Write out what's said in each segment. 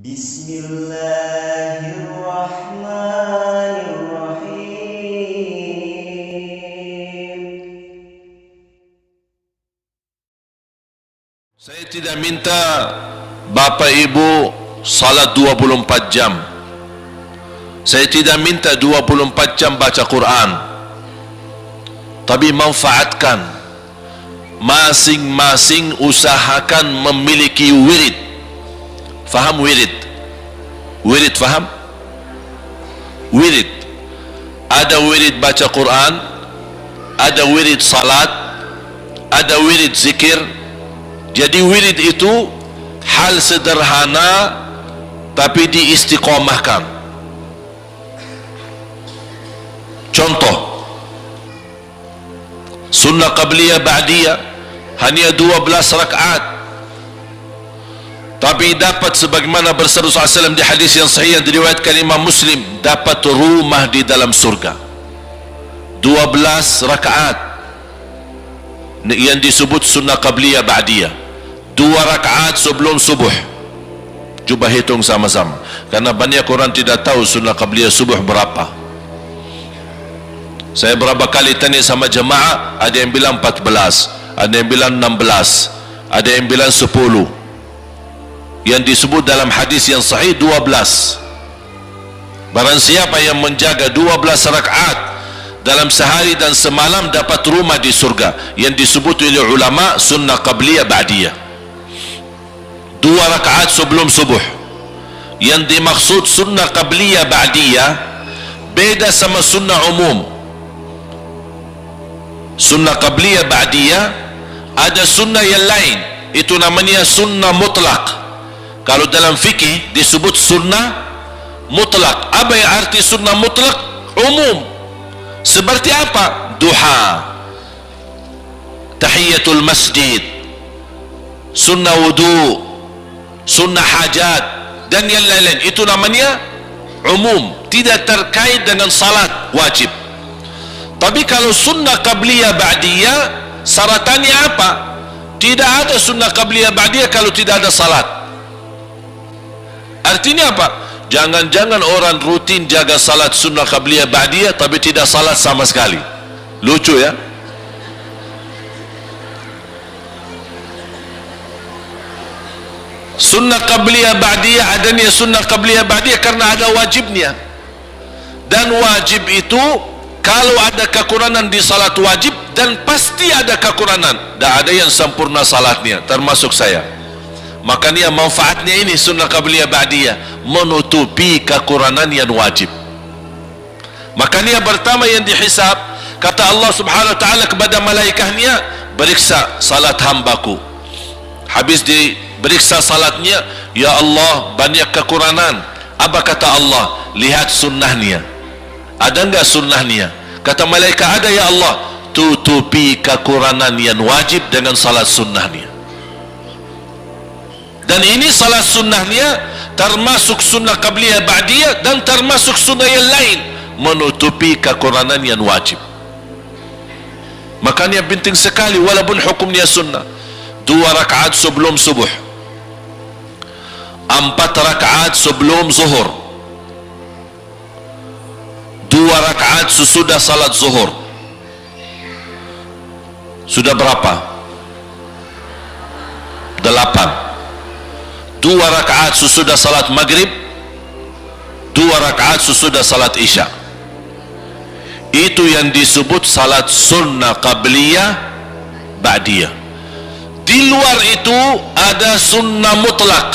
Bismillahirrahmanirrahim. Saya tidak minta Bapak Ibu salat 24 jam. Saya tidak minta 24 jam baca Quran. Tapi manfaatkan, masing-masing usahakan memiliki wirid. Faham wirid? Wirid faham? Wirid. Ada wirid baca Quran, ada wirid salat, ada wirid zikir. Jadi wirid itu hal sederhana tapi diistiqomahkan. Contoh, sunnah qabliyah ba'diyah hanya 12 rakaat, tapi dapat sebagaimana bersabda SAW di hadis yang sahih yang diriwayatkan Imam Muslim, dapat rumah di dalam surga. 12 rakaat yang disebut sunnah qabliyah ba'diyah, 2 rakaat sebelum subuh. Cuba hitung sama-sama, karena banyak orang tidak tahu sunnah qabliyah subuh berapa. Saya berapa kali tanya sama jemaah, ada yang bilang 14, ada yang bilang 16, ada yang bilang 10. Yang disebut dalam hadis yang sahih 12. Barang siapa yang menjaga 12 rakaat dalam sehari dan semalam dapat rumah di surga, yang disebut oleh ulama sunnah qabliyah ba'diyah. 2 rakaat sebelum subuh. Yang dimaksud sunnah qabliyah ba'diyah beda sama sunnah umum. Sunnah qabliyah ba'diyah ada sunnah yang lain, itu namanya sunnah mutlak. Kalau dalam fikih disebut sunnah mutlak. Apa yang arti sunnah mutlak? Umum. Seperti apa? Duha, tahiyatul masjid, sunnah wudu, sunnah hajat dan yang lain-lain. Itu namanya umum, tidak terkait dengan salat wajib. Tapi kalau sunnah qabliyah ba'diyah syaratannya apa? Tidak ada sunnah qabliyah ba'diyah kalau tidak ada salat. Artinya apa? Jangan-jangan orang rutin jaga salat sunnah qabliyah ba'diyah tapi tidak salat sama sekali. Lucu ya? Sunnah qabliyah ba'diyah adanya sunnah qabliyah ba'diyah karena ada wajibnya. Dan wajib itu kalau ada kekurangan di salat wajib, dan pasti ada kekurangan, tak ada yang sempurna salatnya, termasuk saya. Makanya manfaatnya ini sunnah qabliyah ba'diyah, menutupi kekurangan yang wajib. Makanya pertama yang dihisab, kata Allah subhanahu wa ta'ala kepada malaikatnya, periksa salat hambaku. Habis diperiksa salatnya, ya Allah banyak kekurangan. Apa kata Allah? Lihat sunnahnya, ada enggak sunnahnya? Kata malaikat, ada ya Allah. Tutupi kekurangan yang wajib dengan salat sunnahnya. Dan ini salat sunnahnya termasuk sunnah qabliyah ba'diyah dan termasuk sunnah yang lain, menutupi kekurangan yang wajib. Makanya penting sekali walaupun hukumnya sunnah. 2 rakaat sebelum subuh, 4 rakaat sebelum zuhur, 2 rakaat sesudah salat zuhur. Sudah berapa? 8. 2 rakaat sesudah salat maghrib, 2 rakaat sesudah salat isya. Itu yang disebut salat sunnah qabliyah ba'diyah. Di luar itu ada sunnah mutlak.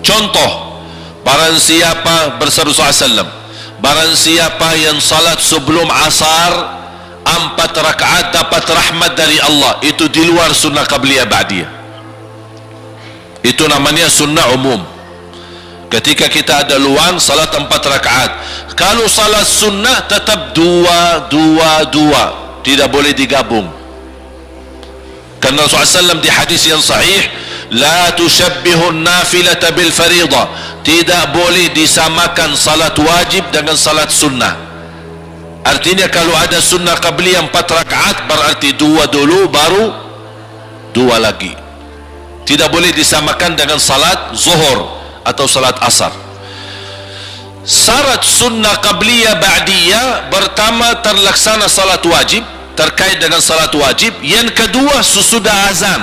Contoh, barang siapa bersabda SAW, barang siapa yang salat sebelum asar 4 rakaat dapat rahmat dari Allah, itu di luar sunnah qabliyah ba'diyah. Itu namanya sunnah umum. Ketika kita ada luang salat 4 rakaat, kalau salat sunnah tetap 2, tidak boleh digabung. Karena Rasulullah SAW di hadis yang sahih, la tushabbihun nafilata bil faridah, tidak boleh disamakan salat wajib dengan salat sunnah. Artinya kalau ada sunnah qabliyah 4 rakaat, berarti 2 dulu baru 2 lagi. Tidak boleh disamakan dengan salat zuhur atau salat asar. Syarat sunnah qabliyah ba'diyah, pertama terlaksana salat wajib, terkait dengan salat wajib. Yang kedua sesudah azan.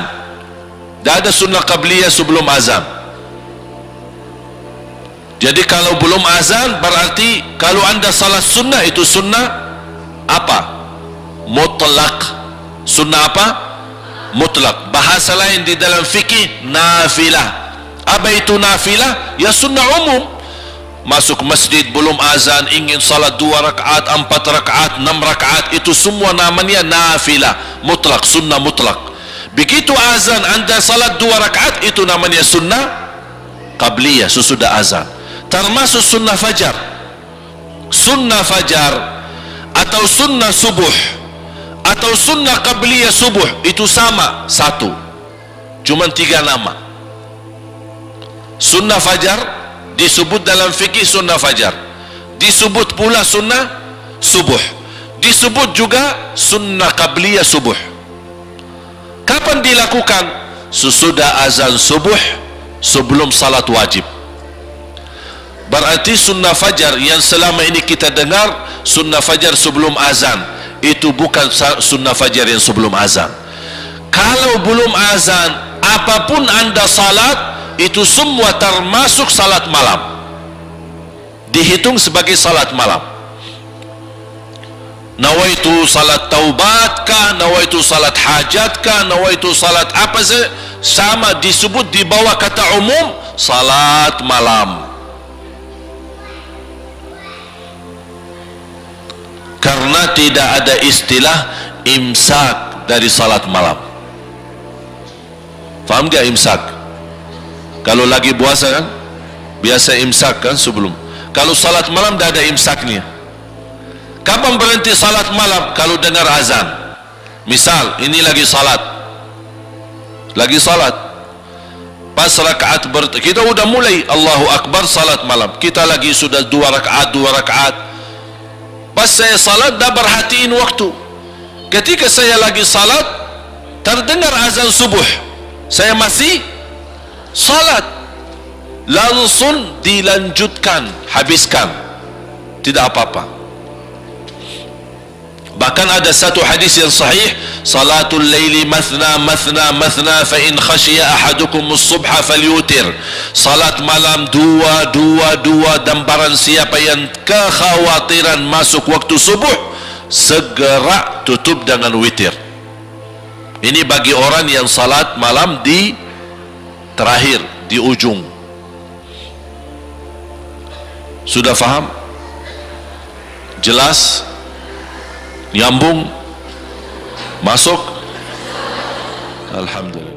Tidak ada sunnah qabliyah sebelum azan. Jadi kalau belum azan, berarti kalau anda salat sunnah, itu sunnah apa? Mutlak. Sunnah apa? Mutlak. Bahasa lain di dalam fikih, nafilah. Apa itu nafilah? Ya sunnah umum. Masuk masjid belum azan, ingin salat 2 rakaat, 4 rakaat, 6 rakaat, itu semua namanya nafilah mutlak, sunnah mutlak. Begitu azan anda salat 2 rakaat, itu namanya sunnah qabliyah, sesudah azan. Termasuk sunnah fajar. Sunnah fajar atau sunnah subuh atau sunnah qabliyah subuh, itu sama, satu, cuma 3 nama. Sunnah fajar disebut dalam fikih sunnah fajar, disebut pula sunnah subuh, disebut juga sunnah qabliyah subuh. Kapan dilakukan? Sesudah azan subuh, sebelum salat wajib. Berarti sunnah fajar yang selama ini kita dengar, sunnah fajar sebelum azan, itu bukan sunnah fajar yang sebelum azan. Kalau belum azan, apapun anda salat, itu semua termasuk salat malam, dihitung sebagai salat malam. Nawaitu salat taubat kah, nawaitu salat hajat kah, nawaitu salat apa saja, sama disebut di bawah kata umum salat malam. Karena tidak ada istilah imsak dari salat malam. Faham gak imsak? Kalau lagi puasa kan biasa imsak kan sebelum. Kalau salat malam tidak ada imsaknya. Kapan berhenti salat malam? Kalau dengar azan. Misal ini lagi salat, pas rakaat kita udah mulai Allahu Akbar salat malam, kita lagi sudah 2 rakaat. Pas saya salat dah perhatiin waktu. Ketika saya lagi salat terdengar azan subuh, saya masih salat, langsung dilanjutkan, habiskan, tidak apa-apa. Bahkan ada satu hadis yang sahih, salatul laili mathna mathna mathna fa in khashiya ahadukum as-subha falyutir. Salat malam 2 dan barang siapa yang kekhawatiran masuk waktu subuh, segera tutup dengan witir. Ini bagi orang yang salat malam di terakhir, di ujung. Sudah faham? Jelas? Nyambung? Masuk? Alhamdulillah.